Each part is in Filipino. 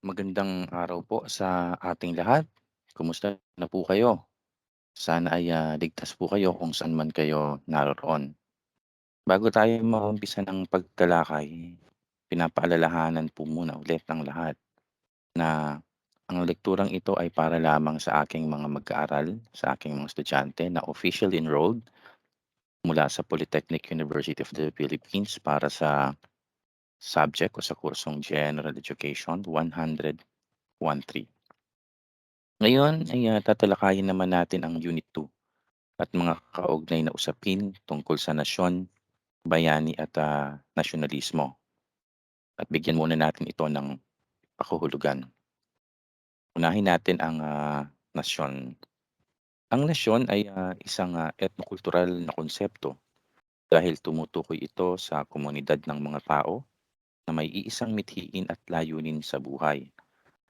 Magandang araw po sa ating lahat. Kumusta na po kayo? Sana ay ligtas po kayo kung saan man kayo naroroon. Bago tayo maumpisa ng pagtalakay, pinapaalalahanan po muna ulit ng lahat na ang lekturang ito ay para lamang sa aking mga mag-aaral, sa aking mga estudyante na officially enrolled mula sa Polytechnic University of the Philippines para sa subject o sa kursong General Education 113. Ngayon ay tatalakayin naman natin ang Unit 2 at mga kaugnay na usapin tungkol sa nasyon, bayani at nasyonalismo. At bigyan muna natin ito ng pakahulugan. Unahin natin ang nasyon. Ang nasyon ay isang etnokultural na konsepto dahil tumutukoy ito sa komunidad ng mga tao na may iisang mithiin at layunin sa buhay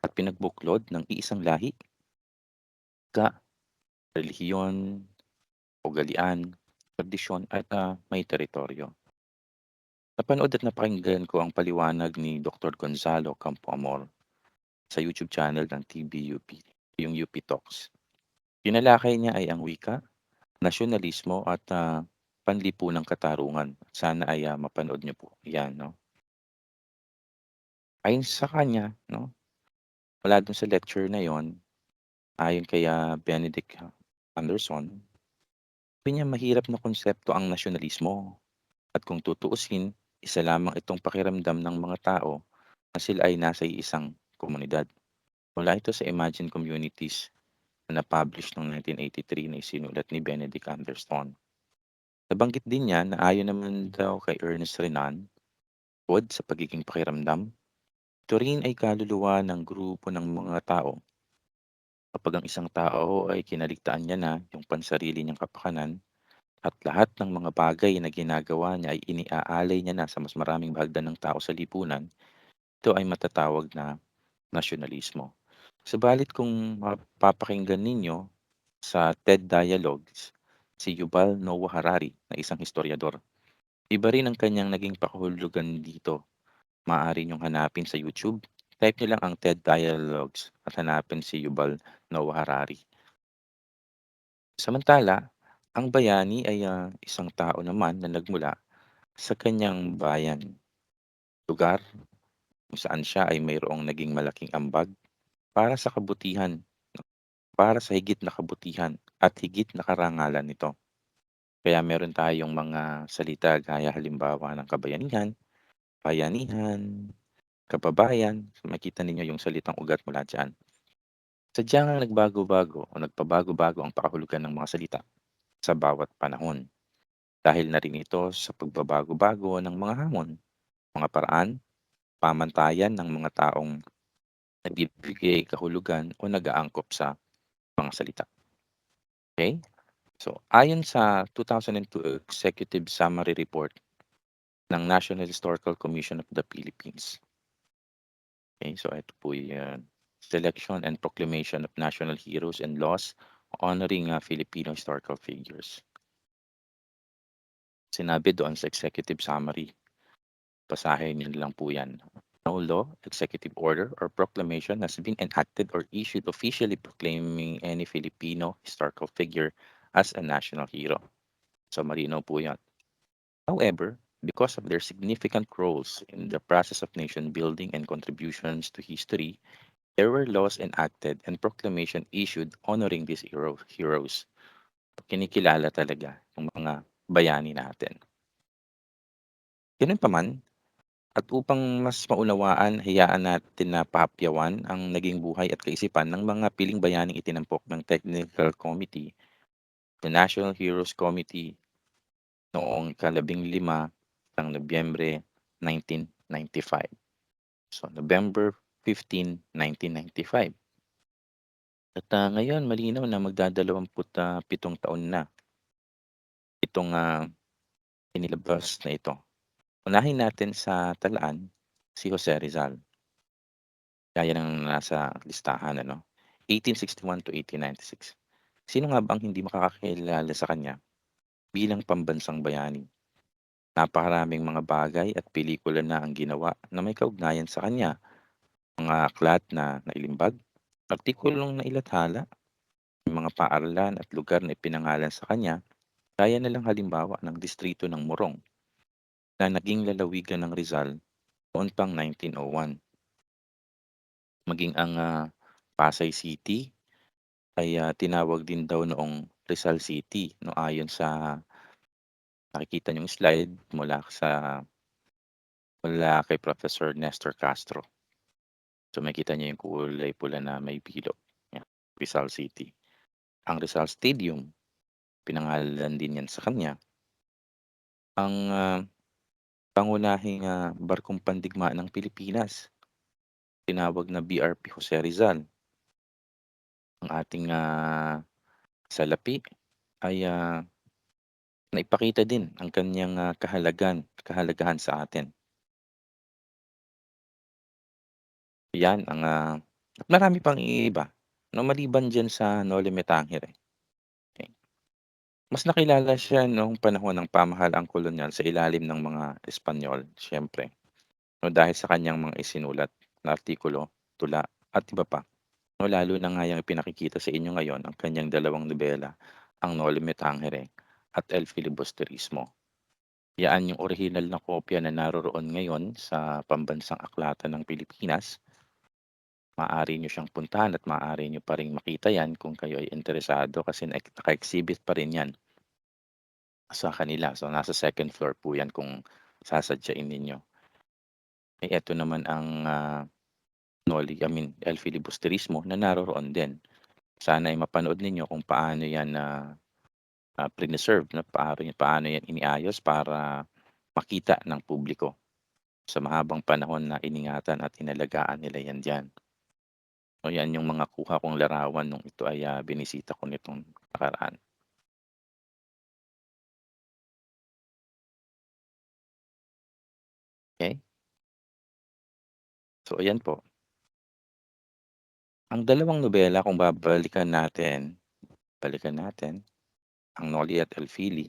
at pinagbuklod ng iisang lahi, ka, relihiyon, ugalian, tradisyon at may teritoryo. Napanood at napakinggan ko ang paliwanag ni Dr. Gonzalo Campoamor sa YouTube channel ng TVUP, yung UP Talks. Tinalakay niya ay ang wika, nasyonalismo at panlipunang katarungan. Sana ay mapanood niyo po yan. No? Ayon sa kanya, no, wala dun sa lecture na yon, ayon kay Benedict Anderson, sabi niya mahirap na konsepto ang nasyonalismo. At kung tutuusin, isa lamang itong pakiramdam ng mga tao na sila ay nasa isang komunidad. Mula ito sa Imagine Communities na na-publish noong 1983 na isinulat ni Benedict Anderson. Nabanggit din niya na ayon naman daw kay Ernest Renan, bukod sa pagiging pakiramdam, ito rin ay kaluluwa ng grupo ng mga tao. Kapag ang isang tao ay kinaligtaan niya na yung pansarili niyang kapakanan at lahat ng mga bagay na ginagawa niya ay iniaalay niya na sa mas maraming bahagdan ng tao sa lipunan, ito ay matatawag na nasyonalismo. Subalit kung mapapakinggan ninyo sa TED Dialogues, si Yuval Noah Harari na isang historiador, iba rin ang kanyang naging pakahulugan dito. Maaari niyong hanapin sa YouTube, type niyo lang ang TED Dialogues at hanapin si Yuval Noah Harari. Samantala, ang bayani ay isang tao naman na nagmula sa kanyang bayan, lugar kung saan siya ay mayroong naging malaking ambag para sa kabutihan, para sa higit na kabutihan at higit na karangalan nito. Kaya meron tayong mga salita gaya halimbawa ng kabayanihan, bayanihan, kababayan. So, makita ninyo yung salitang ugat mula diyan. Sadyang nagbago-bago o nagpabago-bago ang pakahulugan ng mga salita sa bawat panahon. Dahil na rin ito sa pagbabago-bago ng mga hamon, mga paraan, pamantayan ng mga taong nagbibigay kahulugan o nag-aangkop sa mga salita. Okay? So, ayon sa 2002 Executive Summary Report ng National Historical Commission of the Philippines. Okay, so ito po yung Selection and Proclamation of National Heroes and Laws honoring Filipino historical figures. Sinabi doon sa executive summary, basahin niyo lang po yan. No law, executive order, or proclamation has been enacted or issued officially proclaiming any Filipino historical figure as a national hero. So malinaw po yan. However, because of their significant roles in the process of nation building and contributions to history, there were laws enacted and proclamation issued honoring these heroes. Kinikilala talaga ng mga bayani natin. Ganun pa man, at upang mas maunawaan, hayaan natin na pahapyawan ang naging buhay at kaisipan ng mga piling bayaning itinampok ng Technical Committee, the National Heroes Committee, noong ika-15 ng Nobyembre 1995. So, November 15, 1995. At ngayon malinaw na magdadalawamput 7 taon na itong inilabas na ito. Unahin natin sa talaan si Jose Rizal, gaya ng nasa listahan ano, 1861 to 1896. Sino nga ba ang hindi makakakilala sa kanya bilang pambansang bayani? Napakaraming mga bagay at pelikula na ang ginawa na may kaugnayan sa kanya, mga aklat na nailimbag, artikulong nailathala, may mga paaralan at lugar na ipinangalan sa kanya, gaya na lang halimbawa ng distrito ng Morong na naging lalawigan ng Rizal noon pang 1901. Maging ang Pasay City ay tinawag din daw noong Rizal City 'no, ayon sa nakikita niyong slide mula kay Professor Nestor Castro. So, makikita niyo yung kulay pula na may bilog, yan, Rizal City. Ang Rizal Stadium, pinangalan din yan sa kanya. Ang pangunahing barkong pandigmaan ng Pilipinas, tinawag na BRP Jose Rizal. Ang ating salapi ay naipakita din ang kanyang kahalagahan sa atin. Yan ang at marami pang iiba 'no, maliban diyan sa Noli Me Tangere. Okay. Mas nakilala siya noong panahon ng pamahalaang kolonyal sa ilalim ng mga Espanyol siyempre 'no, dahil sa kanyang mga isinulat na artikulo, tula at iba pa 'no, lalo na nga yang ipinakikita sa inyo ngayon ang kanyang dalawang nobela, ang Noli Me Tangere at El Filibusterismo. Yaan yung orihinal na kopya na naroroon ngayon sa Pambansang Aklatan ng Pilipinas. Maaari niyo siyang puntahan at maaari niyo pa ring makita 'yan kung kayo ay interesado kasi naka-exhibit pa rin 'yan sa kanila. So, nasa second floor po 'yan kung sasadyain ninyo. Eh, eto naman ang El Filibusterismo na naroroon din. Sana ay mapanood ninyo kung paano 'yan na paano 'yan iniayos para makita ng publiko sa mahabang panahon na iningatan at inalagaan nila 'yan diyan. So, 'yan yung mga kuha kong larawan nung ito ay binisita ko nitong nakaraan. Okey. So, ayan po. Ang dalawang nobela kung balikan natin ang Noli at Elfili.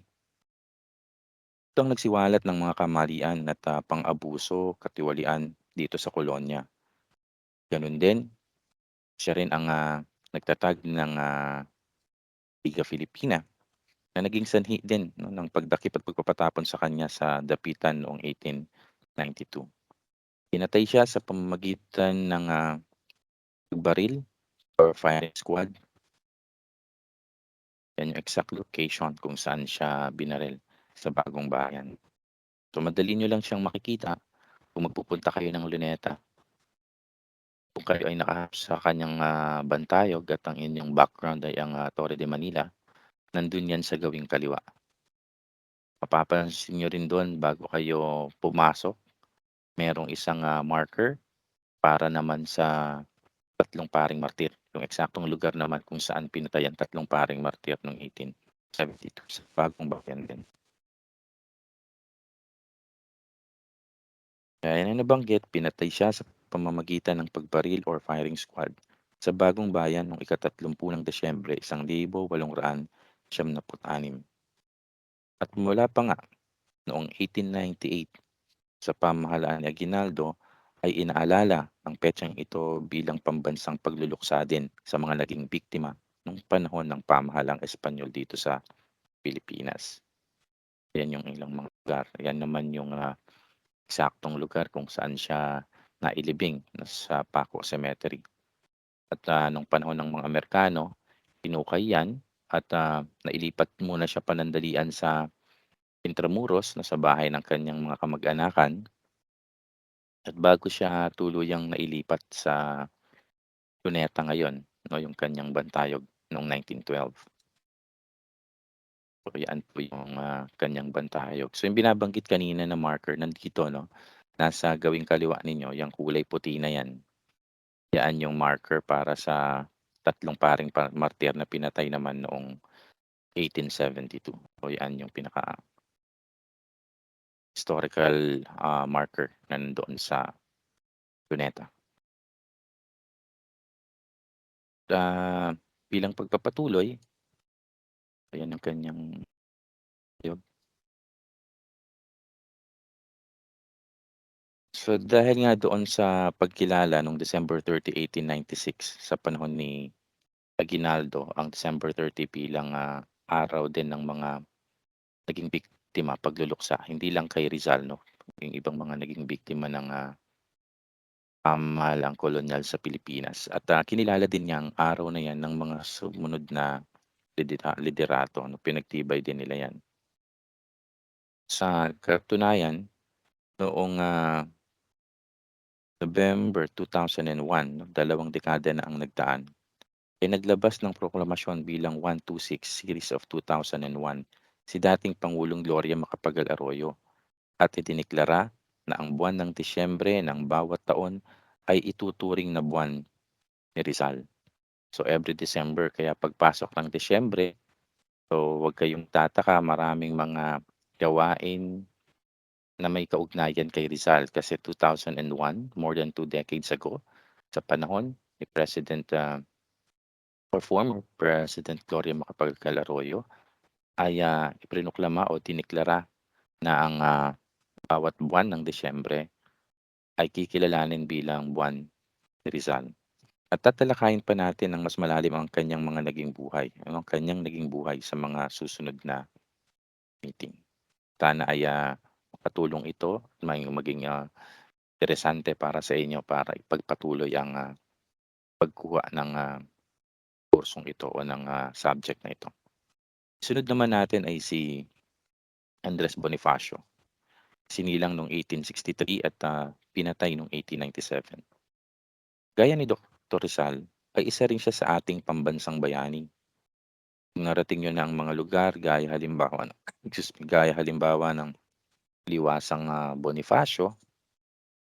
Ito ang nagsiwalat ng mga kamalian at pang-abuso, katiwalian dito sa kolonya. Gano'n din, siya rin ang nagtatag ng Liga Filipina na naging sanhi din 'no ng pagdakip at pagpapatapon sa kanya sa dapitan noong 1892. Pinatay siya sa pamamagitan ng baril or firing squad. Yan yung exact location kung saan siya binaril sa Bagong Bayan. So, madali niyo lang siyang makikita kung magpupunta kayo ng Luneta. Kung kayo ay nakaharap sa kanyang bantayog at ang inyong background ay ang Torre de Manila, nandun yan sa gawing kaliwa. Mapapansin niyo rin do'n bago kayo pumasok, merong isang marker para naman sa tatlong paring martir, yung eksaktong lugar naman kung saan pinatay ang tatlong paring martir noong 1872 sa Bagong Bayan din. Gaya ng nabanggit, pinatay siya sa pamamagitan ng pagbaril or firing squad sa Bagong Bayan noong ika-30 ng Desyembre 1896. At mula pa nga noong 1898 sa pamahalaan ni Aguinaldo ay inaalala ang petsang ito bilang pambansang pagluluksa din sa mga naging biktima nung panahon ng pamahalang Espanyol dito sa Pilipinas. Yan yung ilang mga lugar. Yan naman yung eksaktong lugar kung saan siya nailibing sa Paco Cemetery. At nung panahon ng mga Amerikano, hinukay yan at nailipat muna siya panandalian sa Intramuros na sa bahay ng kanyang mga kamag-anakan at bago siya tuluyang nailipat sa Luneta ngayon 'no, yung kanyang bantayog noong 1912. So, yan po yung kanyang bantayog. So, yung binabanggit kanina na marker nandito 'no, nasa gawing kaliwa ninyo, yang kulay puti na yan. Yan yung marker para sa tatlong paring martir na pinatay naman noong 1872. So, yan yung pinaka-historical marker na nandoon sa Luneta. Ah, Bilang pagpapatuloy, ayan ang kanyang pahayag. So, dahil nga doon sa pagkilala nung December 30, 1896 sa panahon ni Aguinaldo, ang December 30 bilang, araw din ng mga naging biktima pagluluksa, hindi lang kay Rizal 'no, yung ibang mga naging biktima ng, pamahalang kolonyal sa Pilipinas at, kinilala din niyang araw na 'yan ng mga sumunod na liderato 'no, pinagtibay din nila 'yan. Sa katunayan noong, November 2001 'no, 2 dekada na ang nagdaan, ay naglabas ng proklamasyon bilang 126 series of 2001 si dating Pangulong Gloria Macapagal Arroyo at idineklara na ang buwan ng Disyembre ng bawat taon ay ituturing na buwan ni Rizal. So, every December kaya pagpasok ng Disyembre, so huwag kayong tataka maraming mga gawain na may kaugnayan kay Rizal kasi 2001, more than 2 decades ago, sa panahon ni President, or former President Gloria Macapagal Arroyo ay, ipinoklama o dineklara na ang, bawat buwan ng Disyembre ay kikilalanin bilang buwan ni Rizal. At tatalakayin pa natin ng mas malalim ang kanyang mga naging buhay, ang kanyang naging buhay sa mga susunod na meeting. Sana ay, makatulong ito at maging, interesante para sa inyo para ipagpatuloy ang, pagkuha ng, kursong ito o ng, subject na ito. Sunod naman natin ay si Andres Bonifacio, sinilang noong 1863 at, pinatay noong 1897. Gaya ni Dr. Rizal, ay isa rin siya sa ating pambansang bayani. Kung narating niyo na ang mga lugar gaya halimbawa ng Liwasang, Bonifacio,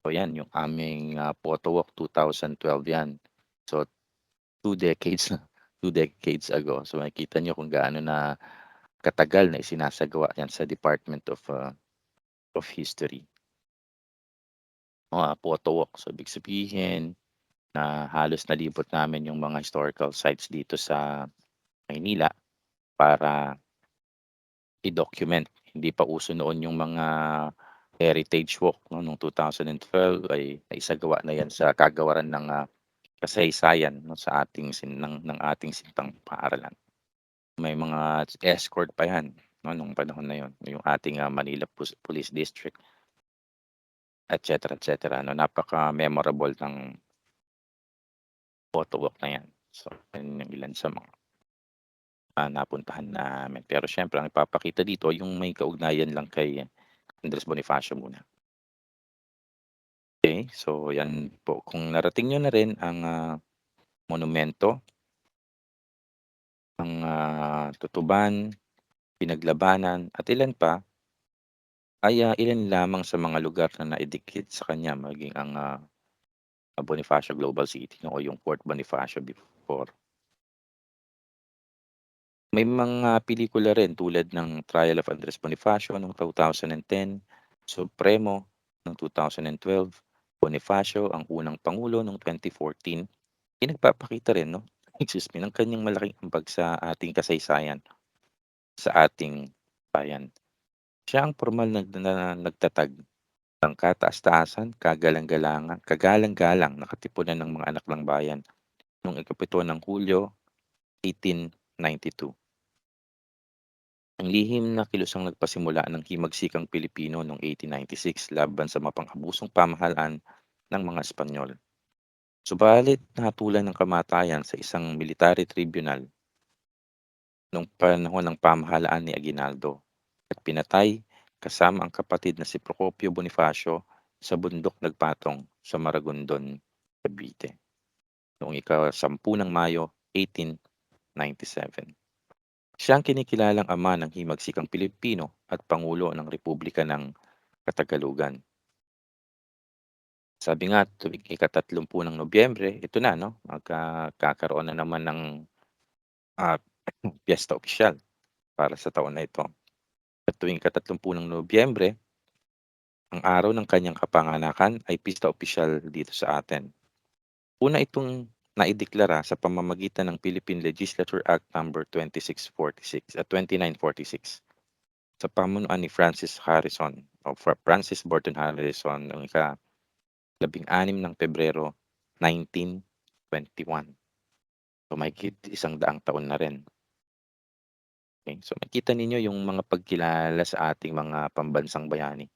o 'yan yung aming, photo walk 2012 'yan. So, 2 decades na 2 decades ago. So, makikita niyo kung gaano na katagal na isinasagawa 'yan sa Department of History, mga photo walk. So, ibig sabihin na halos nalibot namin yung mga historical sites dito sa Maynila para i-document. Hindi pa uso noon yung mga heritage walk 'no, nung 2012 ay naisagawa na 'yan sa kagawaran ng, kasaysayan 'no, sa ating ng ating sintang paaralan. May mga escort pa 'yan 'no, nung panahon na 'yon, yung ating, Manila Police District, et cetera 'no. Napaka-memorable ng photo walk na 'yan. So, 'yan yung ilan sa mga, napuntahan namin. Pero siyempre ang ipapakita dito yung may kaugnayan lang kay Andres Bonifacio muna. Okay, so 'yan po. Kung narating niyo na rin ang, monumento, ang, Tutuban, Pinaglabanan at ilan pa, ay, ilan lamang sa mga lugar na naidikit sa kanya maging ang, Bonifacio Global City 'no, o yung Fort Bonifacio before. May mga pelikula rin tulad ng Trial of Andres Bonifacio noong 2010, Supremo noong 2012, Bonifacio, ang unang pangulo noong 2014. Nagpapakita rin 'no, excuse me, ng kanyang malaking ambag sa ating kasaysayan, sa ating bayan. Siya ang pormal na nagtatag ng kataas-taasan, kagalang-galang na katipunan ng mga anak ng bayan noong ika-7 ng Hulyo 1892. Ang lihim na kilusang nagpasimula ng himagsikang Pilipino noong 1896 laban sa mapang-abusong pamahalaan ng mga Espanyol. Subalit nahatulan ng kamatayan sa isang military tribunal noong panahon ng pamahalaan ni Aguinaldo at pinatay kasama ang kapatid na si Procopio Bonifacio sa bundok nagpatong sa Maragondon, Cavite noong ika-10 ng Mayo 1897. Siya ang kinikilalang ama ng himagsikang Pilipino at pangulo ng Republika ng Katagalugan. Sabi nga tuwing ika-30 ng Nobyembre, ito na 'no, kakaroon na naman ng, ah, piyesta opisyal para sa taon na ito. At tuwing ika-30 ng Nobyembre, ang araw ng kanyang kapanganakan ay pista opisyal dito sa atin. Una itong naideklara sa pamamagitan ng Philippine Legislature Act number 2946 sa pamunuan ni Francis Harrison o Francis Burton Harrison noong ika 6 ng Pebrero 1921. So, mahigit 100 taon na rin. Okey, so makikita ninyo yung mga pagkilala sa ating mga pambansang bayani,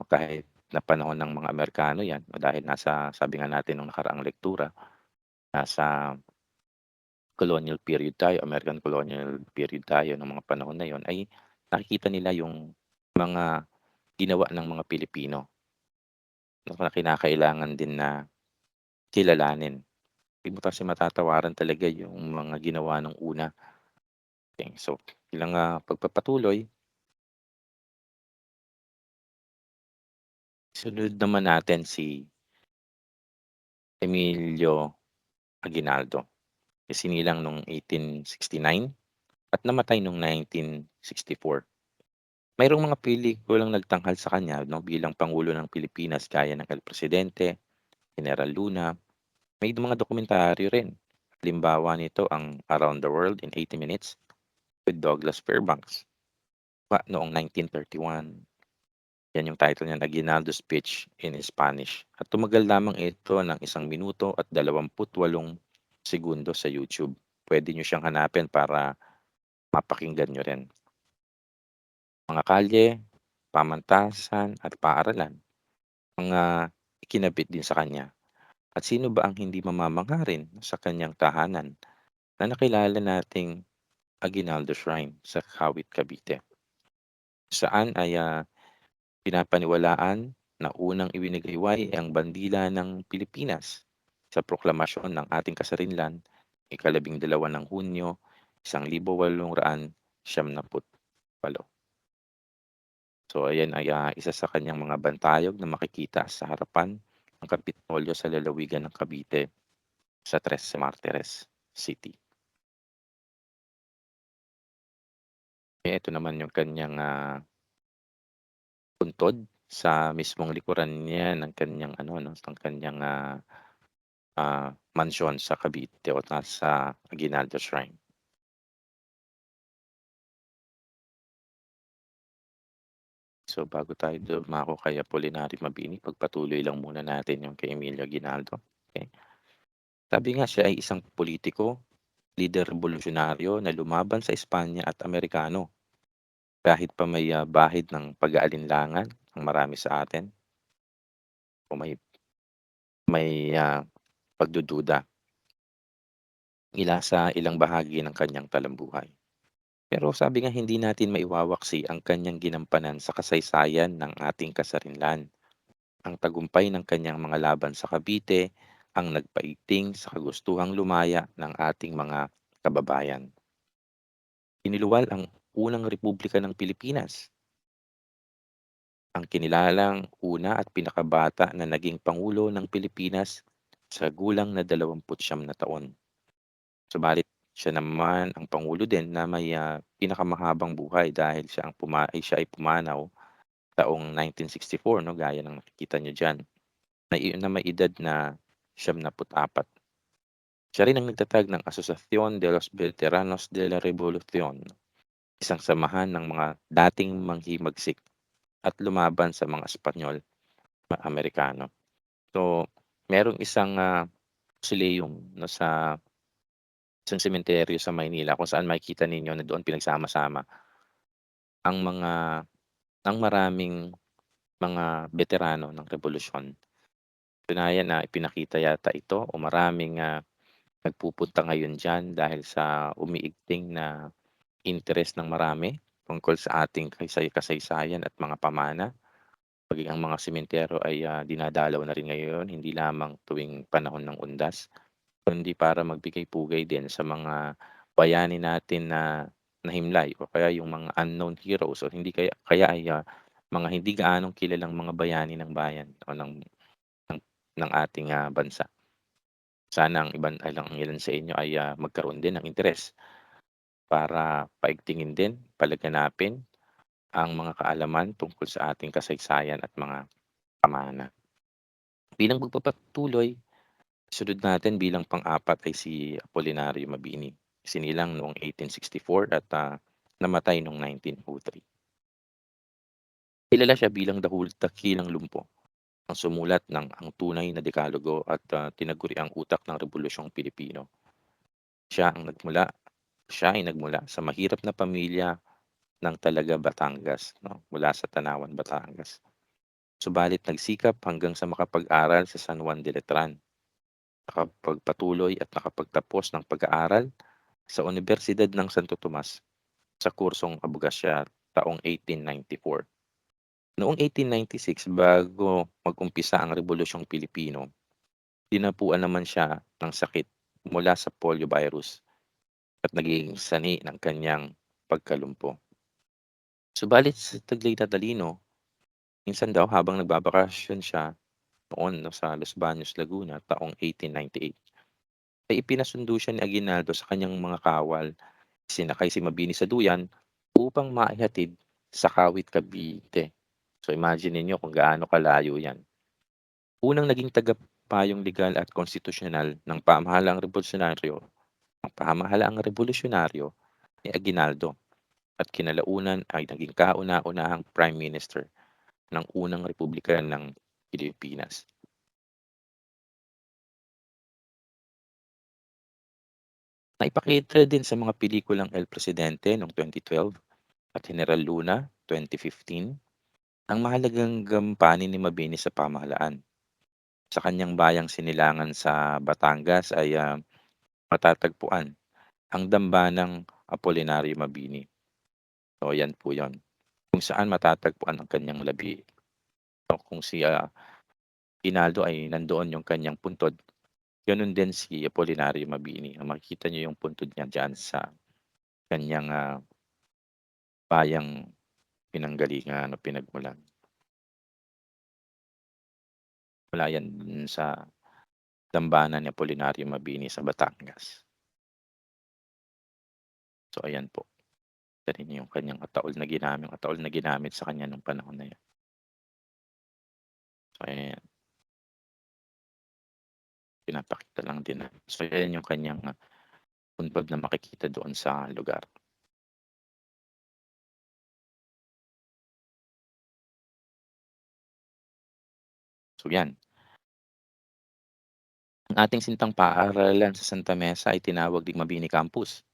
kahit na panahon ng mga Amerikano 'yan o dahil nasa sabi nga natin nung nakaraang lektura, nasa colonial period tayo, American colonial period tayo nung mga panahon na yon, ay nakikita nila yung mga ginawa ng mga Pilipino na kinakailangan din na kilalanin. Di mo kasi matatawaran talaga yung mga ginawa ng una. Okey, so bilang, pagpapatuloy, sunod naman natin si Emilio Aguinaldo. Isinilang noong 1869 at namatay noong 1964. Mayroong mga pelikulang nagtanghal sa kanya 'no, bilang pangulo ng Pilipinas gaya ng El Presidente, General Luna. May mga dokumentaryo rin. Halimbawa nito ang Around the World in 80 Minutes with Douglas Fairbanks noong 1931. Yan yung title niya, Aguinaldo Speech in Spanish. At tumagal lamang ito ng 1 minuto at 28 segundo sa YouTube. Puwede niyo siyang hanapin para mapakinggan niyo rin. Mga kalye, pamantasan at paaralan, mga ikinabit din sa kanya. At sino ba ang hindi mamamangha rin sa kanyang tahanan na nakilala nating Aguinaldo Shrine sa Kawit, Cavite, saan ay, pinapaniwalaan na unang ibinagayway ang bandila ng Pilipinas sa proklamasyon ng ating kasarinlan ika-12 ng Hunyo 1898. So ayan ay, isa sa kanyang mga bantayog na makikita sa harapan ng Kapitolyo sa lalawigan ng Cavite sa Tres Martires City. Ito naman yung kanyang, puntod sa mismong likuran niya ng kanyang ano 'no, ng kanyang, mansyon sa Cavite o nasa Aguinaldo Shrine. So bago tayo dumako kay Apolinario Mabini, pagpatuloy lang muna natin yung kay Emilio Aguinaldo, okey. Sabi nga siya ay isang politiko, lider revolusyonaryo na lumaban sa Espanya at Amerikano. Kahit pa may, bahid ng pag-aalinlangan ang marami sa atin o may, pagdududa sa ilang bahagi ng kanyang talambuhay. Pero sabi nga hindi natin maiwawaksi ang kanyang ginampanan sa kasaysayan ng ating kasarinlan. Ang tagumpay ng kanyang mga laban sa Cavite ang nagpaigting sa kagustuhang lumaya ng ating mga kababayan. Iniluwal ang unang republika ng Pilipinas, ang kinilalang una at pinakabata na naging pangulo ng Pilipinas sa gulang na 29 na taon. Subalit siya naman ang pangulo din na may, pinakamahabang buhay dahil siya ay pumanaw taong 1964 'no, gaya ng nakikita niyo diyan, na may edad na 74. Siya rin ang nagtatag ng Asociacion de los Veteranos de la Revolucion, isang samahan ng mga dating manghimagsik at lumaban sa mga Espanyol at Amerikano. So, merong isang, mausoleum 'no, sa isang sementeryo sa Maynila kung saan makikita ninyo na doon pinagsama-sama ang ang maraming mga beterano ng rebolusyon. Katunayan na ipinakita yata ito o maraming, nagpupunta ngayon diyan dahil sa umiigting na interes ng marami tungkol sa ating kasaysayan at mga pamana. Maging ang mga sementeryo ay, dinadalaw na rin ngayon hindi lamang tuwing panahon ng undas, kundi para magbigay pugay din sa mga bayani natin na nahimlay o kaya yung mga unknown heroes o hindi kaya kaya ay, mga hindi gaanong kilalang mga bayani ng bayan o ng ng ating, bansa. Sana ang ilan sa inyo ay, magkaroon din ng interes para paigtingin din, palaganapin ang mga kaalaman tungkol sa ating kasaysayan at mga pamana. Bilang pagpapatuloy, sunod natin bilang pang-apat ay si Apolinario Mabini. Isinilang noong 1864 at, namatay noong 1903. Kilala siya bilang dakilang lumpo ang sumulat ng Ang Tunay na Dekalogo at, tinaguri ang utak ng Rebolusyong Pilipino. Siya ang nagmula siya ay nagmula sa mahirap na pamilya ng Talaga, Batangas 'no, mula sa Tanawan, Batangas. Subalit nagsikap hanggang sa makapag-aral sa San Juan de Letran, nakapagpatuloy at nakapagtapos ng pag-aaral sa Unibersidad ng Santo Tomas sa kursong abogasya taong 1894. Noong 1896 bago mag-umpisa ang Rebolusyong Pilipino, tinapuan naman siya ng sakit mula sa polio virus at naging sanhi ng kanyang pagkalumpo. Subalit sa taglay na talino, minsan daw habang nagbabakasyon siya noon 'no, sa Los Baños, Laguna taong 1898, ay ipinasundo siya ni Aguinaldo sa kanyang mga kawal. Sinakay si Mabini sa duyan upang maihatid sa Kawit, Cavite. So imagine ninyo kung gaano kalayo 'yan. Unang naging tagapayong legal at konstitusyonal ng pamahalaang revolusyon ni Aguinaldo at kinalaunan ay naging kauna-unahang Prime Minister ng unang republika ng Pilipinas. Naipakita din sa mga pelikulang El Presidente noong 2012 at General Luna 2015 ang mahalagang gampanin ni Mabini sa pamahalaan. Sa kanyang bayang Sinilangan sa Batangas ay, matatagpuan ang dambana ng Apolinario Mabini. So, yan po yon kung saan matatagpuan ang kanyang labi. So, kung si, Ginaldo ay nandoon yung kanyang puntod, gano'n din si Apolinario Mabini. Makikita niyo yung puntod niya diyan sa kanyang, bayang pinanggalingan o pinagmulan. Wala yan dun sa dambana ni Apolinario Mabini sa Batangas. So, ayan po. Kita ninyo yung kanyang ataol na ginamit sa kanya nung panahon na yun. So, ayan, pinapakita lang din na so, ayan yung kanyang, puntod na makikita doon sa lugar. So, yan. Ang ating sintang paaralan sa Santa Mesa ay tinawag ding Mabini Campus.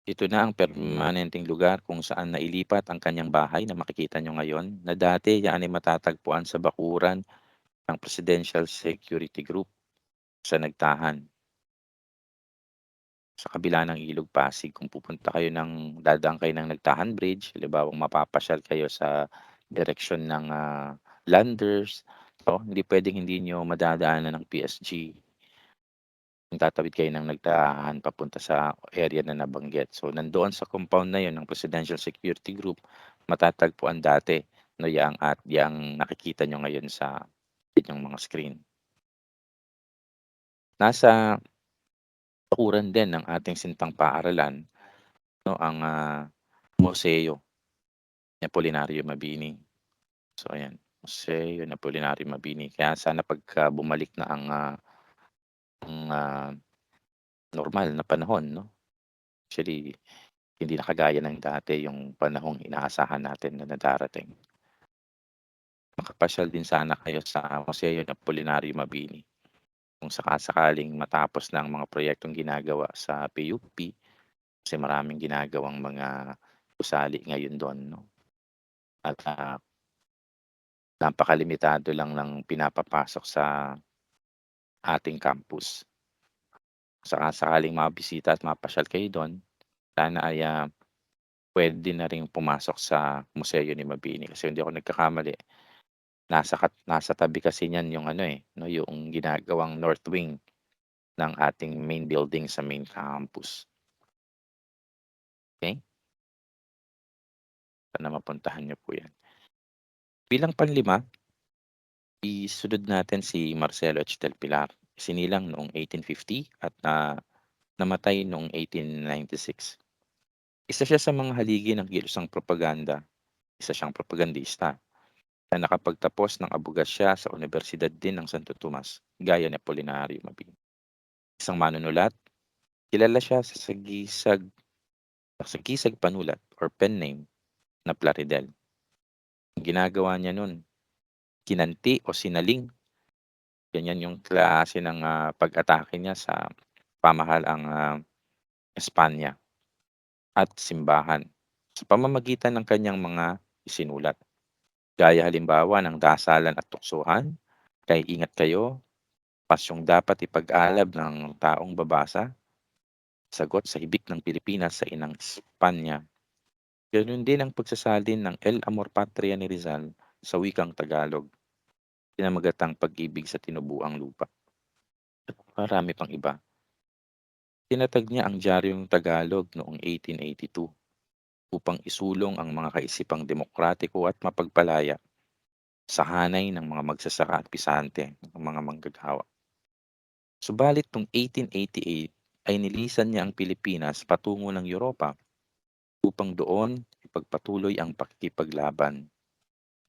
Ito na ang permanenteng lugar kung saan nailipat ang kanyang bahay na makikita niyo ngayon na dati yan ay matatagpuan sa bakuran ng Presidential Security Group sa Nagtahan, sa kabila ng Ilog Pasig. Kung dadaan kayo ng Nagtahan Bridge, halimbawang mapapasyal kayo sa direksyon ng, Landers, so hindi puwedeng hindi niyo madadaanan ng PSG kung tatawid kayo ng Nagtahan papunta sa area na nabanggit. So, nandoon sa compound na 'yon ng Presidential Security Group matatagpuan dati 'no, yang nakikita niyo ngayon sa inyong mga screen. Nasa bakuran din ng ating sintang paaralan 'no, ang, Museo ni Apolinario Mabini. So ayan, Museo ni Apolinario Mabini. Kaya sana pagka bumalik na ang normal na panahon 'no, actually hindi na kagaya ng dati yung panahong inaasahan natin na darating. Makapasyal din sana kayo sa Museo ni Apolinario Mabini kung saka-sakaling matapos na ang mga proyektong ginagawa sa PUP, kasi maraming ginagawang mga gusali ngayon do'n 'no, at, napakalimitado lang ng pinapapasok sa ating campus. Saka-sakaling mabisita at mapasyal kayo do'n, sana ay, puwede na ring pumasok sa Museo ni Mabini kasi hindi ako nagkakamali, nasa tabi kasi niyan yung ano, 'no, yung ginagawang north wing ng ating main building sa main campus, okey? Sana mapuntahan niyo po 'yan. Bilang panlima, isunod natin si Marcelo H. del Pilar. Isinilang noong 1850 at, namatay noong 1896. Isa siya sa mga haligi ng kilusang propaganda, isa siyang propagandista na nakapagtapos ng abogasya sa Unibersidad din ng Santo Tomas, gaya ni Apolinario Mabini. Isang manunulat, kilala siya sa sagisag panulat or pen name na Plaridel. Ang ginagawa niya nun, kinanti o sinaling. Ganyan yung klase ng pag-atake niya sa pamahalaang Espanya at simbahan sa pamamagitan ng kanyang mga isinulat. Gaya halimbawa ng dasalan at tuksuhan, kay ingat kayo, pasyong dapat ipag-alab ng taong babasa, sagot sa hibik ng Pilipinas sa inang Espanya. Ganoon din ang pagsasalin ng El Amor Patria ni Rizal sa wikang Tagalog, pinamagatang pag-ibig sa tinubuang lupa. At marami pang iba. Tinatag niya ang Diaryong Tagalog noong 1882 upang isulong ang mga kaisipang demokratiko at mapagpalaya sa hanay ng mga magsasaka at pisante ng mga manggagawa. Subalit noong 1888 ay nilisan niya ang Pilipinas patungo ng Europa upang doon ipagpatuloy ang pakikipaglaban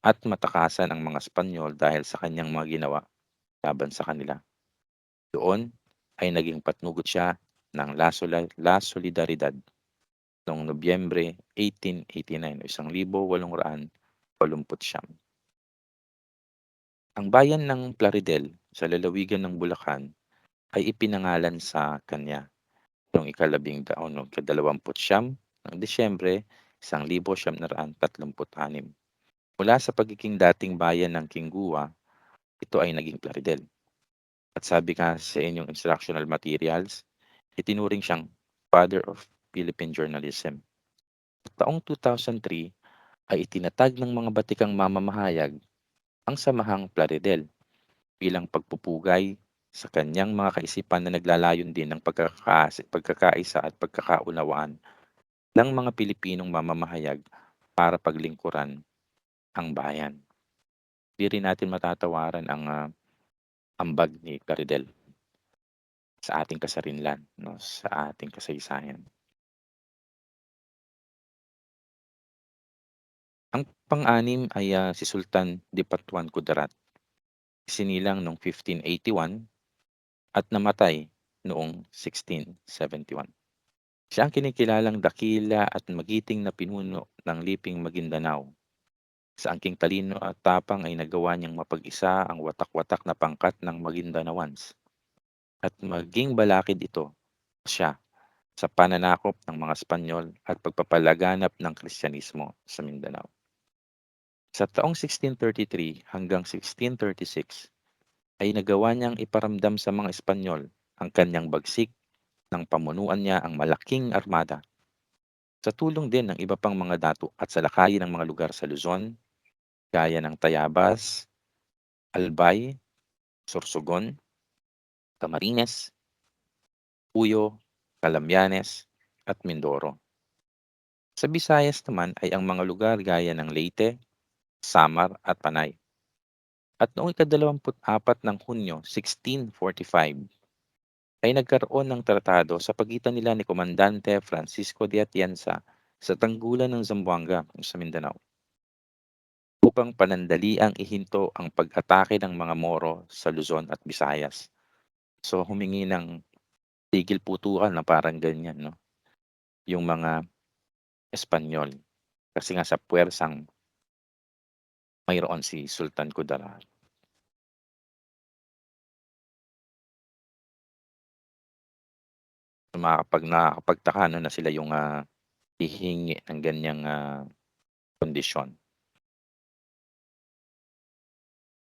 at matakasan ang mga Espanyol dahil sa kanyang mga ginawa laban sa kanila. Doon ay naging patnugot siya ng La Solidaridad noong Nobyembre 1889 o 1889. Ang bayan ng Plaridel sa lalawigan ng Bulacan ay ipinangalan sa kanya noong ikadalawamputsyam ng Disyembre 1936. Mula sa pagiging dating bayan ng Kingguwa, ito ay naging Plaridel. At sabi nga sa inyong instructional materials, itinuring siyang Father of Philippine Journalism. Taong 2003 ay itinatag ng mga batikang mamamahayag ang Samahang Plaridel bilang pagpupugay sa kanyang mga kaisipan na naglalayon din ng pagkakaisa at pagkakaunawaan ng mga Pilipinong mamamahayag para paglingkuran ang bayan. Di rin natin matatawaran ang ambag ni Plaridel sa ating kasarinlan, no, sa ating kasaysayan. Ang pang-anim ay si Sultan Dipatuan Kudarat. Isinilang noong 1581 at namatay noong 1671. Siya ang kinikilalang dakila at magiting na pinuno ng Liping Maguindanao. Sa angking talino at tapang ay nagawa niyang mapag-isa ang watak-watak na pangkat ng Maguindanaoans at maging balakid ito siya sa pananakop ng mga Espanyol at pagpapalaganap ng Kristyanismo sa Mindanao. Sa taong 1633 hanggang 1636 ay nagawa niyang iparamdam sa mga Espanyol ang kanyang bagsik ng pamunuan niya ang malaking armada. Sa tulong din ng iba pang mga dato at salakayin ng mga lugar sa Luzon, gaya ng Tayabas, Albay, Sorsogon, Camarines, Puyo, Calamyanes, at Mindoro. Sa Visayas naman ay ang mga lugar gaya ng Leyte, Samar at Panay. At noong ika-24 ng Hunyo 1645 ay nagkaroon ng tratado sa pagitan nila ni Komandante Francisco de Atienza sa tanggulan ng Zamboanga sa Mindanao upang panandaliang ihinto ang pag-atake ng mga Moro sa Luzon at Visayas. So humingi ng tigil putukan na parang ganyan, no? Yung mga Espanyol kasi nga sa puwersang mayroon si Sultan Kudarat. Nakakapagtaka, no, na sila yung hihingi ng ganyang kondisyon.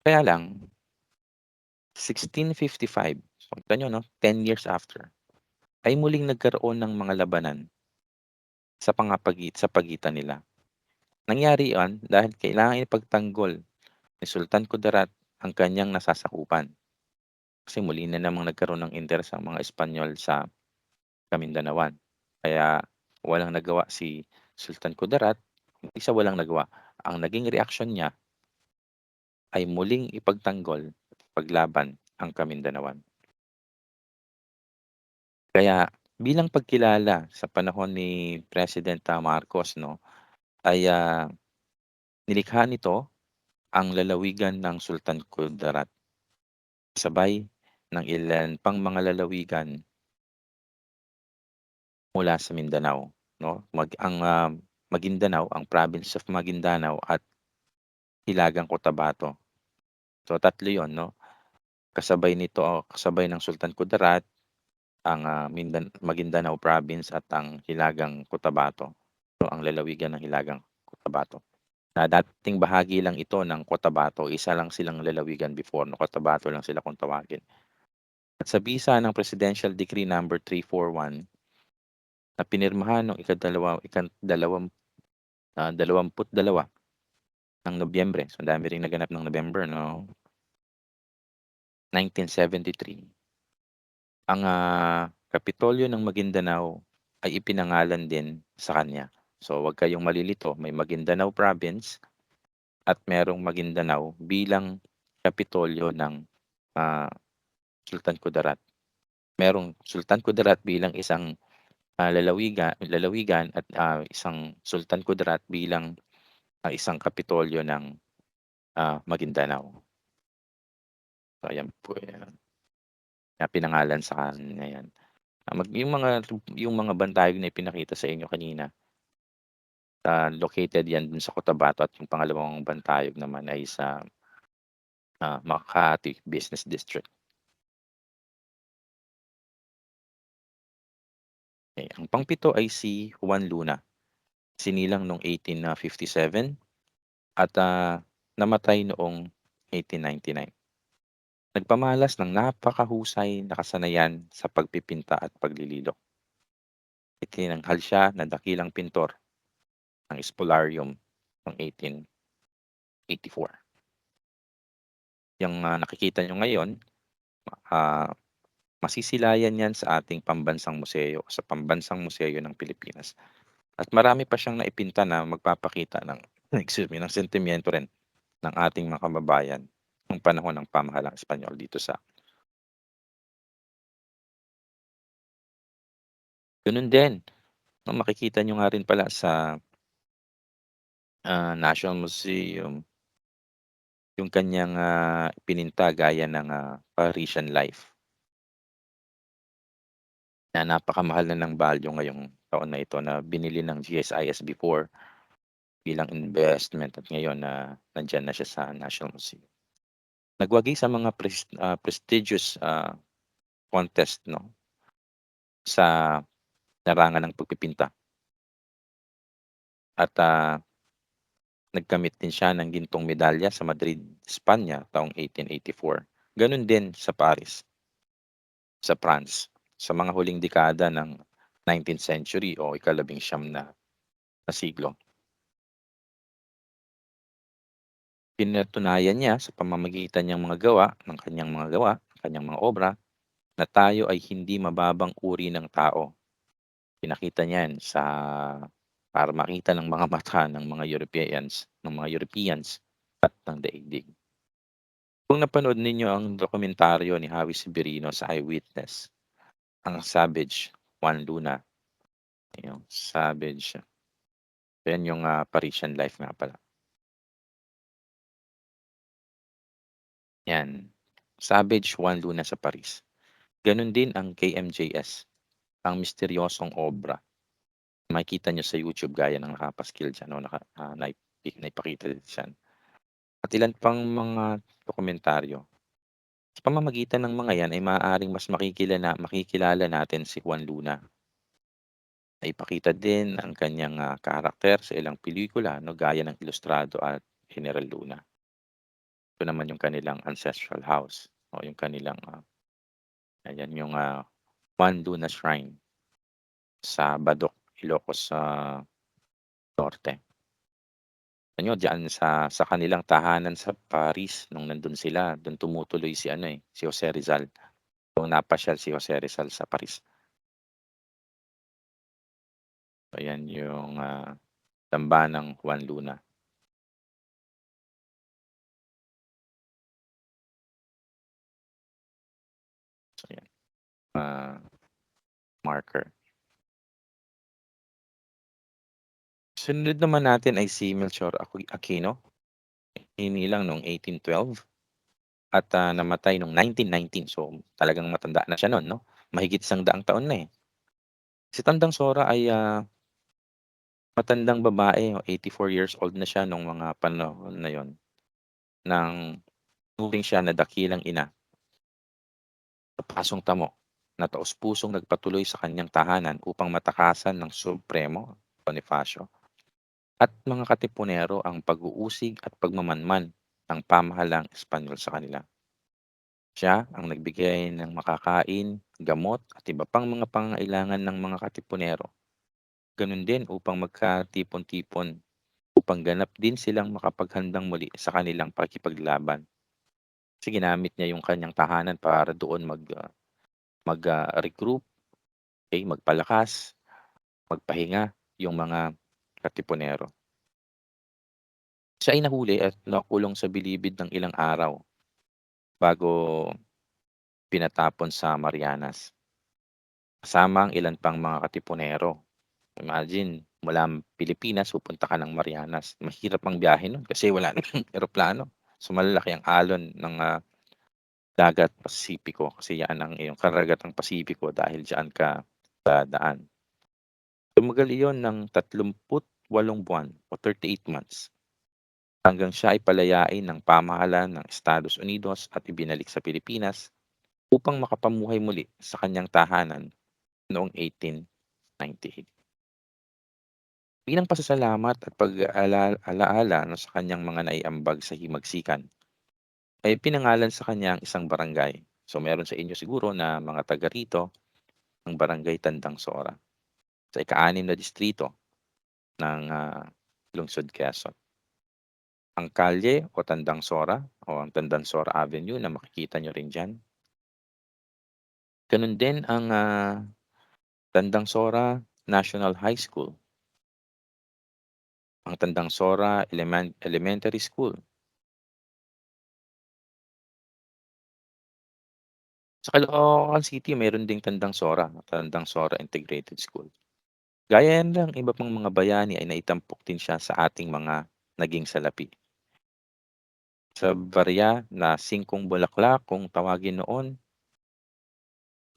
Kaya lang 1655, so kita niyo 'no, 10 years after, ay muling nagkaroon ng mga labanan sa pagitan nila. Nangyari 'yon dahil kailangang ipagtanggol ni Sultan Kudarat ang kanyang nasasakupan. Kasi muli na namang nagkaroon ng interes ang mga Espanyol sa Kamindanawan. Kaya walang nagawa si Sultan Kudarat, hindi sa walang nagawa, ang naging reaksyon niya ay muling ipagtanggol at ipaglaban ang Kamindanawan. Kaya bilang pagkilala sa panahon ni President Marcos, 'no, ay nilikha nito ang lalawigan ng Sultan Kudarat, sabay ng ilan pang mga lalawigan mula sa Mindanao, 'no. Maguindanao, ang Province of Maguindanao at Hilagang Cotabato So, tatlo 'yun 'no, kasabay ng Sultan Kudarat, ang, Maguindanao Province at ang Hilagang Cotabato. So, ang lalawigan ng Hilagang Cotabato, na dating bahagi lang ito ng Cotabato, isa lang silang lalawigan before 'no, Cotabato lang sila kung tawagin. At sa bisa ng Presidential Decree Number 341 na pinirmahan noong dalawamput dalawa ng Nobyembre, so ang dami ring naganap ng November 'no, 1973, ang, Kapitolyo ng Maguindanao ay ipinangalan din sa kanya. So, huwag kayong malilito, may Maguindanao Province at merong Maguindanao bilang kapitolyo ng, ah, Sultan Kudarat. Merong Sultan Kudarat bilang isang, lalawigan at, isang Sultan Kudarat bilang, isang kapitolyo ng, Maguindanao. So, ayan po, na pinangalan sa kanya 'yan. Yung mga bandayog na ipinakita sa inyo kanina, located 'yan dun sa Cotabato at yung pangalawang bantayog naman ay sa, Makati Business District. Ang pangpito ay si Juan Luna, sinilang noong 1857 at, namatay noong 1899. Nagpamalas ng napakahusay na kasanayan sa pagpipinta at paglililok. Itinanghal siya na dakilang pintor ng Espolarium noong 1884. Yung, nakikita niyo ngayon, ah, masisilayan 'yan sa ating pambansang museo, sa Pambansang Museo ng Pilipinas. At marami pa siyang naipinta na magpapakita ng ng sentimiento rin ng ating mga kababayan nung panahon ng pamahalang Espanyol dito sa gano'n din, 'no, makikita niyo nga rin pala sa, National Museum yung kaniyang, ipininta gaya ng, Parisian Life na napakamahal na ng value ngayong taon na ito na binili ng GSIS before bilang investment at ngayon na nandiyan na siya sa National Museum. Nagwagi sa mga prestigious, contest 'no, sa larangan ng pagpipinta at, nagkamit din siya ng gintong medalya sa Madrid, Espanya taong 1884. Gano'n din sa Paris, sa France, sa mga huling dekada ng 19th century o ika-19 na siglo. Pinatunayan niya sa pamamagitan niyang mga gawa ng kanyang mga gawa, kanyang mga obra, na tayo ay hindi mababang uri ng tao. Pinakita niyan para makita ng mga mata ng mga Europeans at ng daigdig. Kung napanood ninyo ang dokumentaryo ni Javi Severino sa Eyewitness, ang Savage, Juan Luna, yung Savage, yan yung, Parisian Life nga pala, yan. Savage, Juan Luna sa Paris. Gano'n din ang KMJS, ang misteryosong obra. Makikita niyo sa YouTube gaya ng nakapaskil diyan o naipakita din diyan. At ilan pang mga dokumentaryo. Sa pamamagitan ng mga 'yan ay maaaring mas makikilala natin si Juan Luna. Naipakita din ang kanyang, karakter sa ilang pelikula 'no, gaya ng Ilustrado at General Luna. Ito naman yung kanilang ancestral house o yung kanilang, ayan yung, Juan Luna Shrine sa Badok, Ilocos, Norte. Ano diyan sa kanilang tahanan sa Paris nung nandun sila, dun tumutuloy si ano, si Jose Rizal. Nung napasyal si Jose Rizal sa Paris. Ayan yung, Dambana Juan Luna. So yan, ah, marker. Sunod naman natin ay si Melchor Aquino, inilang noong 1812 at, namatay noong 1919. So, talagang matanda na siya nun 'no, mahigit 100 taon na, eh. Si Tandang Sora ay, matandang babae, 84 years old na siya nung mga panahon na yon ng Itinuring siya na dakilang ina sa pasong tamo na taos-pusong nagpatuloy sa kanyang tahanan upang matakasan ng Supremo Bonifacio at mga Katipunero ang pag-uusig at pagmamanman ng pamahalang Espanyol sa kanila. Siya ang nagbigay ng makakain, gamot at iba pang mga pangangailangan ng mga Katipunero. Ganun din upang magkatipon-tipon upang ganap din silang makapaghandang muli sa kanilang pakikipaglaban. Kasi ginamit niya yung kanyang tahanan para doon regroup, okey, magpalakas, magpahinga yung mga Katipunero. Siya ay nahuli at nakulong sa bilibid ng ilang araw bago pinatapon sa Marianas, kasama ang ilan pang mga Katipunero. Imagine mula Pilipinas pupunta ka ng Marianas, mahirap ang biyahe nun kasi wala namang eroplano. So, malalaki ang alon ng, dagat Pasipiko kasi yan ang iyong karagatang Pasipiko dahil diyaan ka dadaan. Tumagal iyon ng 38 buwan o 38 months hanggang siya ay palayain ng pamahalaan ng Estados Unidos at ibinalik sa Pilipinas upang makapamuhay muli sa kanyang tahanan noong 1898. Bilang pasasalamat at alaala 'no, sa kanyang mga naiambag sa himagsikan, ay pinangalan sa kanya ang isang barangay. So, meron sa inyo siguro na mga taga rito ng Barangay Tandang Sora sa ika-6 na distrito ng, lungsod Quezon. Ang kalye o Tandang Sora o ang Tandang Sora Avenue na makikita niyo rin diyan. Gano'n din ang, Tandang Sora National High School, ang Tandang Sora Elementary School. Sa Caloocan City meron ding Tandang Sora, Tandang Sora Integrated School. Gaya yan ng iba pang mga bayani ay naitampok din siya sa ating mga naging salapi. Sa barya na Singkong Bulaklak kung tawagin noon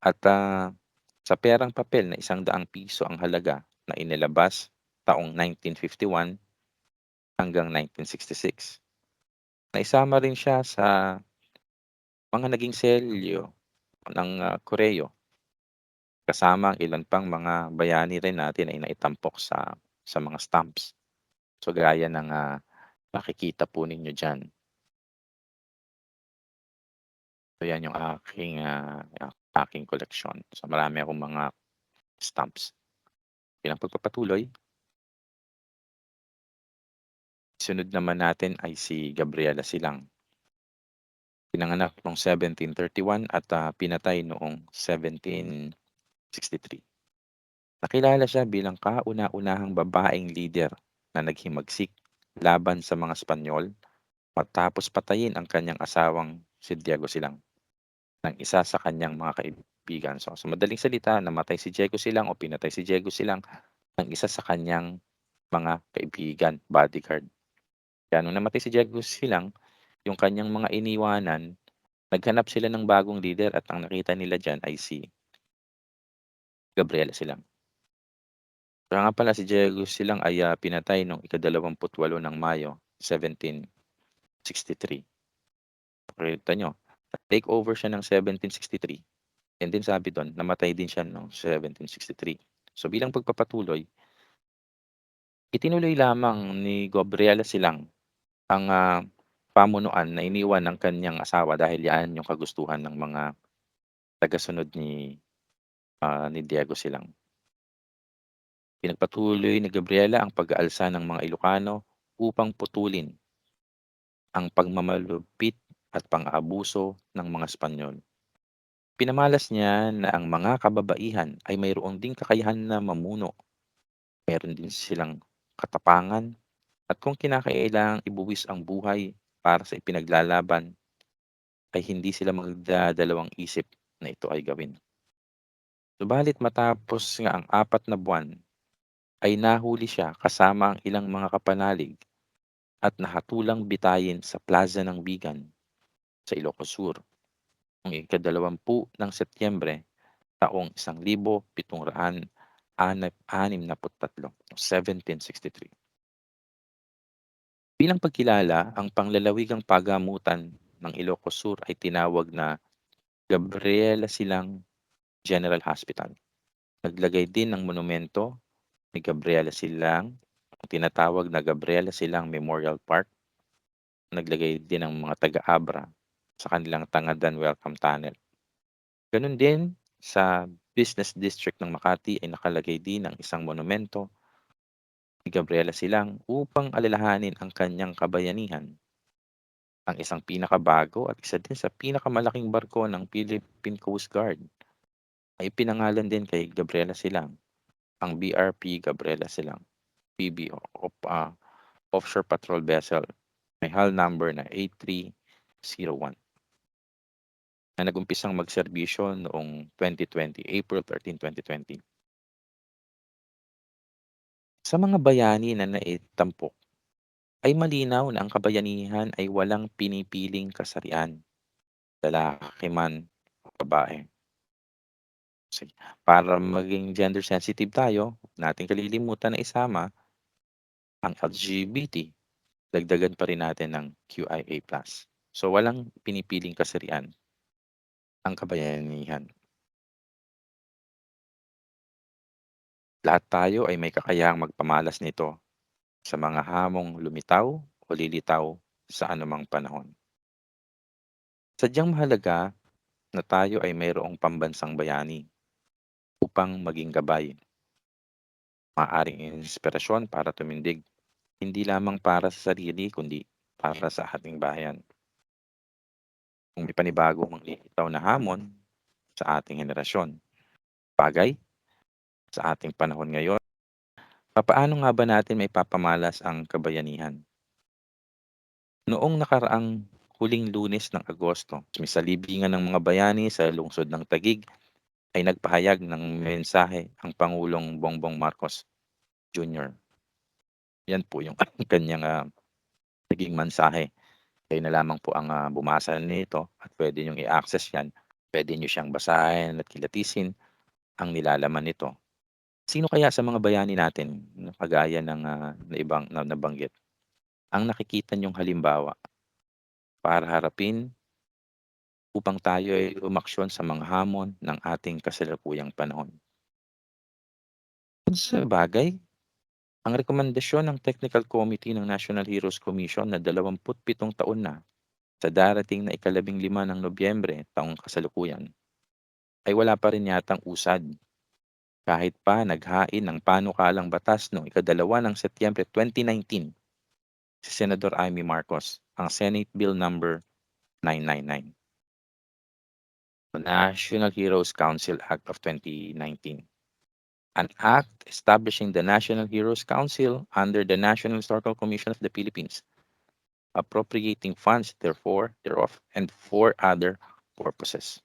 at, sa perang papel na ₱100 ang halaga na inilabas taong 1951 hanggang 1966. Naisama rin siya sa mga naging selyo ng, Koreo kasama ang ilan pang mga bayani rin natin ay naitampok sa mga stamps. So, gaya ng, makikita po ninyo diyan. So, yan yung aking koleksyon. So, marami akong mga stamps. Bilang pagpapatuloy, sunod naman natin ay si Gabriela Silang. Pinanganak noong 1731 at, pinatay noong 1763. Nakilala siya bilang kauna-unahang babaeng lider na naghimagsik laban sa mga Espanyol matapos patayin ang kanyang asawang si Diego Silang ng isa sa kanyang mga kaibigan. So, sa madaling salita, namatay si Diego Silang o pinatay si Diego Silang ng isa sa kanyang mga kaibigan, bodyguard. Kaya nung namatay si Diego Silang, yung kanyang mga iniwanan, naghanap sila ng bagong leader at ang nakita nila diyan ay si Gabriela Silang. Kaya nga pala si Diego Silang ay, pinatay noong ika-28 ng Mayo, 1763. Kita niyo, take over siya ng 1763 and then sabi dun namatay din siya noong 1763. So, bilang pagpapatuloy, itinuloy lamang ni Gabriela Silang ang, pamunuan na iniwan ng kanyang asawa dahil 'yan yung kagustuhan ng mga tagasunod ni Diego Silang. Pinagpatuloy ni Gabriela ang pag-aalsa ng mga Ilocano upang putulin ang pagmamalupit at pang-aabuso ng mga Espanyol. Pinamalas niya na ang mga kababaihan ay mayroon ding kakayahan na mamuno, meron din silang katapangan at kung kinakailangang ibuwis ang buhay para sa ipinaglalaban ay hindi sila magdadalawang isip na ito ay gawin. Subalit matapos nga ang 4 na buwan ay nahuli siya kasama ang ilang mga kapanalig at nahatulang bitayin sa Plaza ng Bigan sa Ilocos Sur noong ika-20 ng Setyembre taong 1763. Bilang pagkilala, ang panglalawigang pagamutan ng Ilocos Sur ay tinawag na Gabriela Silang General Hospital. Naglagay din ng monumento ni Gabriela Silang, ang tinatawag na Gabriela Silang Memorial Park. Naglagay din ng mga taga-Abra sa kanilang Tangadan Welcome Tunnel. Gano'n din sa Business District ng Makati ay nakalagay din ang isang monumento ni Gabriela Silang upang alalahanin ang kanyang kabayanihan. Ang isang pinakabago at isa din sa pinakamalaking barko ng Philippine Coast Guard ay pinangalan din kay Gabriela Silang, ang BRP Gabriela Silang, PBO Offshore Patrol Vessel, may hull number na 8301 na nag-umpisang magserbisyo noong 2020, April 13, 2020. Sa mga bayani na naitampok ay malinaw na ang kabayanihan ay walang pinipiling kasarian, lalaki man o babae. Sige, para maging gender sensitive tayo, huwag nating kalilimutan na isama ang LGBT, dagdagan pa rin natin ng QIA+. So walang pinipiling kasarian ang kabayanihan. Lahat tayo ay may kakayahang magpamalas nito sa mga hamong lumitaw o lilitaw sa anumang panahon. Sadyang mahalaga na tayo ay mayroong pambansang bayani upang maging gabay, maaaring inspirasyon para tumindig, hindi lamang para sa sarili kundi para sa ating bayan. Kung may panibagong manglilitaw na hamon sa ating henerasyon, bagay sa ating panahon ngayon, papaano nga ba natin maipapamalas ang kabayanihan? Noong nakaraang huling Lunes ng Agosto, may salibingan ng mga bayani sa lungsod ng Taguig ay nagpahayag ng mensahe ang Pangulong Bongbong Marcos Jr. Yan po yung kanyang naging mensahe. Kayo na lamang po ang bumasa nito at pwede niyong i-access yan. Pwede niyo siyang basahin at kilatisin ang nilalaman nito. Sino kaya sa mga bayani natin na kagaya ng nabanggit ang nakikita niyong halimbawa para harapin upang tayo ay umaksyon sa mga hamon ng ating kasalukuyang panahon? Kung sa bagay, ang rekomendasyon ng Technical Committee ng National Heroes Commission na 27 taon na sa darating na ika-15 ng Nobyembre taong kasalukuyan ay wala pa rin yatang usad kahit pa naghain ng panukalang batas noong ika-2 ng Setyembre 2019 si Senador Amy Marcos, ang Senate Bill number 999, the National Heroes Council Act of 2019. An act establishing the National Heroes Council under the National Historical Commission of the Philippines, appropriating funds thereof and for other purposes.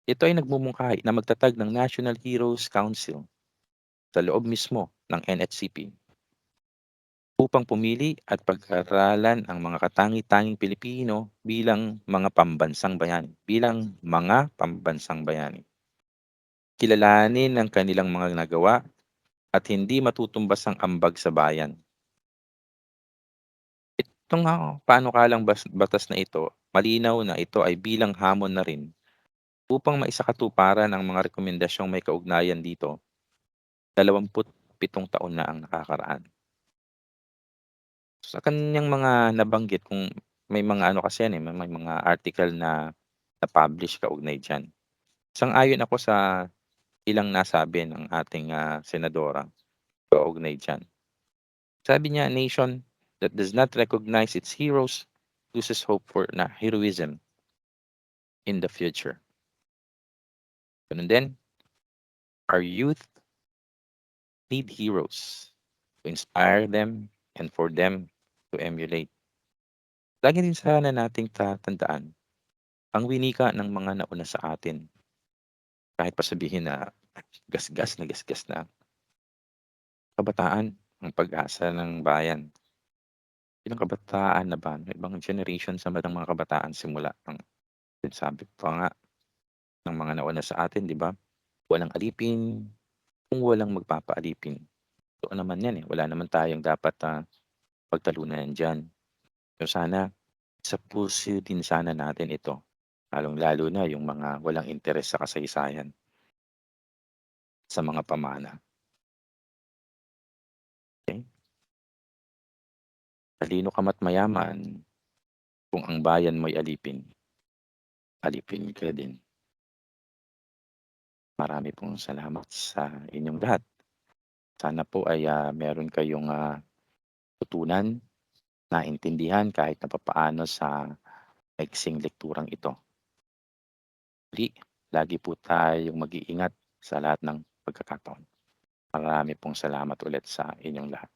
Ito ay nagmumungkahi na magtatag ng National Heroes Council sa loob mismo ng NHCP upang pumili at pag-aralan ang mga katangi-tanging Pilipino bilang mga pambansang bayani. Kilalanin ang kanilang mga nagawa at hindi matutumbas ang ambag sa bayan. Itong panukalang batas na ito, malinaw na ito ay bilang hamon na rin upang maisakatuparan ang mga rekomendasyong may kaugnayan dito. 27 taon na ang nakakaraan. Sa kanyang mga nabanggit, kung may mga kasi yan, may mga article na na-publish kaugnay diyan. Sang-ayon ako sa ilang nasabi ng ating senadora kaugnay diyan. Sabi niya, "Nation that does not recognize its heroes loses hope for na heroism in the future." Ganun din, our youth need heroes to inspire them and for them to emulate. Lagi din sana nating tatandaan ang winika ng mga nauna sa atin. Kahit pa sabihin na gasgas na kabataan ang pag-asa ng bayan. Bilang kabataan na ba, may ibang generation sa ng mga kabataan simula ng sabi pa nga ng mga nauna sa atin, 'di ba? Walang alipin kung walang magpapaalipin. Totoo naman 'yan, wala naman tayong dapat pagtalunan diyan. So sana Sa puso din sana natin ito, lalong-lalo na yung mga walang interes sa kasaysayan, sa mga pamana, okey? Talino ka ma't mayaman, kung ang bayan mo'y alipin, alipin ka din. Marami pong salamat sa inyong lahat. Sana po ay, meron kayong, tutunan, naintindihan kahit na papaano sa maiksing lekturang ito. Muli, lagi po tayong mag-iingat sa lahat ng pagkakataon. Marami pong salamat ulit sa inyong lahat.